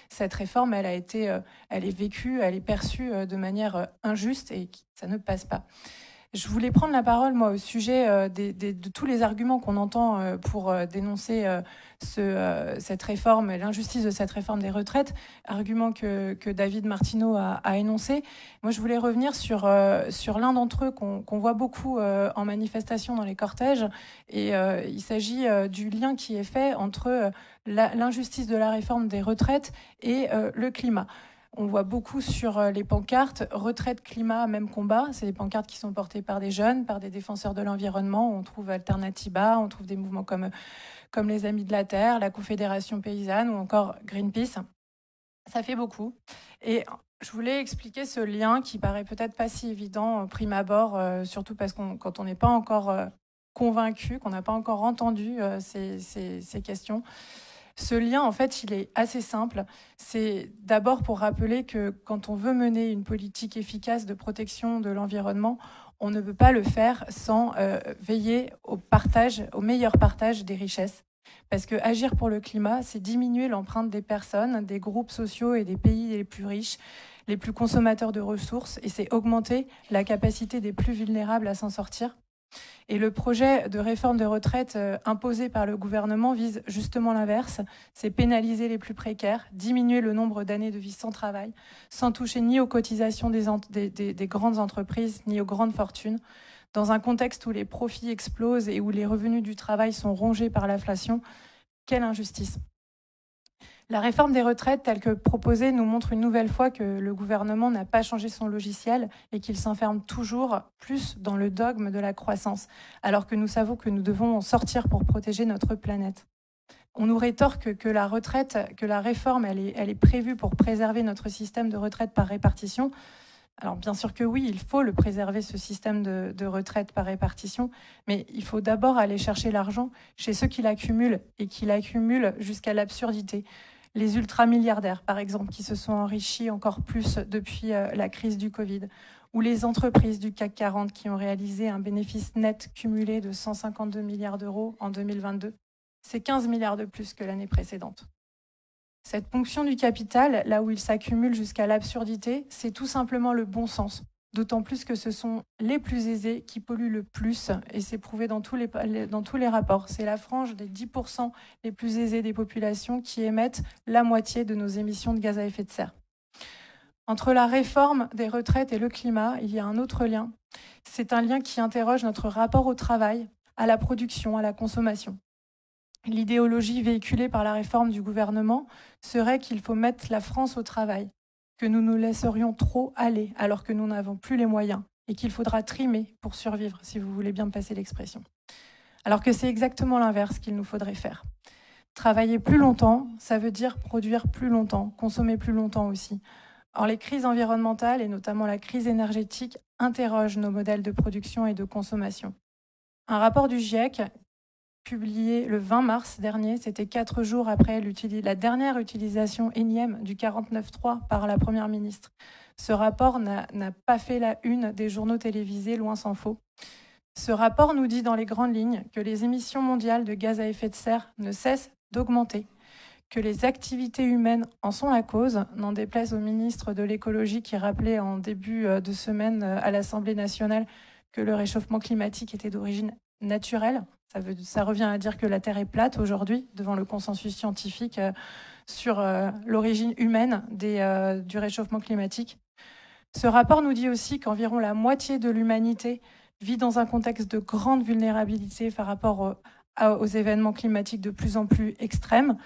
cette réforme, elle est vécue, elle est perçue de manière injuste et ça ne passe pas. Je voulais prendre la parole, moi, au sujet de tous les arguments qu'on entend pour dénoncer cette réforme, l'injustice de cette réforme des retraites, arguments que David Martineau a énoncés. Moi, je voulais revenir sur l'un d'entre eux qu'on voit beaucoup en manifestation dans les cortèges. Et il s'agit du lien qui est fait entre l'injustice de la réforme des retraites et le climat. On voit beaucoup sur les pancartes « Retraite, climat, même combat ». C'est des pancartes qui sont portées par des jeunes, par des défenseurs de l'environnement. On trouve Alternatiba, on trouve des mouvements comme les Amis de la Terre, la Confédération Paysanne ou encore Greenpeace. Ça fait beaucoup. Et je voulais expliquer ce lien qui paraît peut-être pas si évident prime abord, surtout parce quand on n'est pas encore convaincu, qu'on n'a pas encore entendu ces questions. Ce lien, en fait, il est assez simple. C'est d'abord pour rappeler que quand on veut mener une politique efficace de protection de l'environnement, on ne peut pas le faire sans veiller au meilleur partage des richesses. Parce que agir pour le climat, c'est diminuer l'empreinte des personnes, des groupes sociaux et des pays les plus riches, les plus consommateurs de ressources, et c'est augmenter la capacité des plus vulnérables à s'en sortir. Et le projet de réforme de retraite imposé par le gouvernement vise justement l'inverse, c'est pénaliser les plus précaires, diminuer le nombre d'années de vie sans travail, sans toucher ni aux cotisations des grandes entreprises, ni aux grandes fortunes. Dans un contexte où les profits explosent et où les revenus du travail sont rongés par l'inflation, quelle injustice! La réforme des retraites, telle que proposée, nous montre une nouvelle fois que le gouvernement n'a pas changé son logiciel et qu'il s'enferme toujours plus dans le dogme de la croissance, alors que nous savons que nous devons en sortir pour protéger notre planète. On nous rétorque que la réforme, elle est prévue pour préserver notre système de retraite par répartition. Alors bien sûr que oui, il faut le préserver, ce système de retraite par répartition, mais il faut d'abord aller chercher l'argent chez ceux qui l'accumulent et qui l'accumulent jusqu'à l'absurdité. Les ultramilliardaires, par exemple, qui se sont enrichis encore plus depuis la crise du Covid, ou les entreprises du CAC 40 qui ont réalisé un bénéfice net cumulé de 152 milliards d'euros en 2022. C'est 15 milliards de plus que l'année précédente. Cette ponction du capital, là où il s'accumule jusqu'à l'absurdité, c'est tout simplement le bon sens. D'autant plus que ce sont les plus aisés qui polluent le plus, et c'est prouvé dans tous les rapports. C'est la frange des 10% les plus aisés des populations qui émettent la moitié de nos émissions de gaz à effet de serre. Entre la réforme des retraites et le climat, il y a un autre lien. C'est un lien qui interroge notre rapport au travail, à la production, à la consommation. L'idéologie véhiculée par la réforme du gouvernement serait qu'il faut mettre la France au travail, que nous nous laisserions trop aller alors que nous n'avons plus les moyens et qu'il faudra trimer pour survivre, si vous voulez bien me passer l'expression. Alors que c'est exactement l'inverse qu'il nous faudrait faire. Travailler plus longtemps, ça veut dire produire plus longtemps, consommer plus longtemps aussi. Or, les crises environnementales et notamment la crise énergétique interrogent nos modèles de production et de consommation. Un rapport du GIEC publié le 20 mars dernier, c'était 4 jours après la dernière utilisation énième du 49.3 par la Première ministre. Ce rapport n'a pas fait la une des journaux télévisés, loin s'en faut. Ce rapport nous dit dans les grandes lignes que les émissions mondiales de gaz à effet de serre ne cessent d'augmenter, que les activités humaines en sont la cause, n'en déplaise au ministre de l'écologie qui rappelait en début de semaine à l'Assemblée nationale que le réchauffement climatique était d'origine naturelle. Ça revient à dire que la Terre est plate aujourd'hui, devant le consensus scientifique sur l'origine humaine du réchauffement climatique. Ce rapport nous dit aussi qu'environ la moitié de l'humanité vit dans un contexte de grande vulnérabilité par rapport aux événements climatiques de plus en plus extrêmes,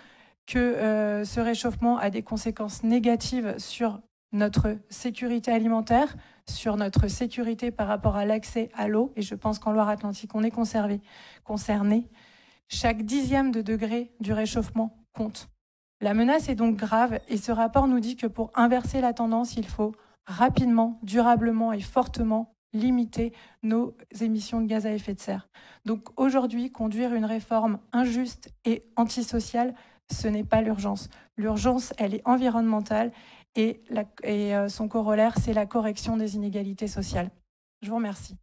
que ce réchauffement a des conséquences négatives sur notre sécurité alimentaire, sur notre sécurité par rapport à l'accès à l'eau, et je pense qu'en Loire-Atlantique, on est concerné. Chaque 10e de degré du réchauffement compte. La menace est donc grave, et ce rapport nous dit que pour inverser la tendance, il faut rapidement, durablement et fortement limiter nos émissions de gaz à effet de serre. Donc aujourd'hui, conduire une réforme injuste et antisociale, ce n'est pas l'urgence. L'urgence, elle est environnementale et son corollaire, c'est la correction des inégalités sociales. Je vous remercie.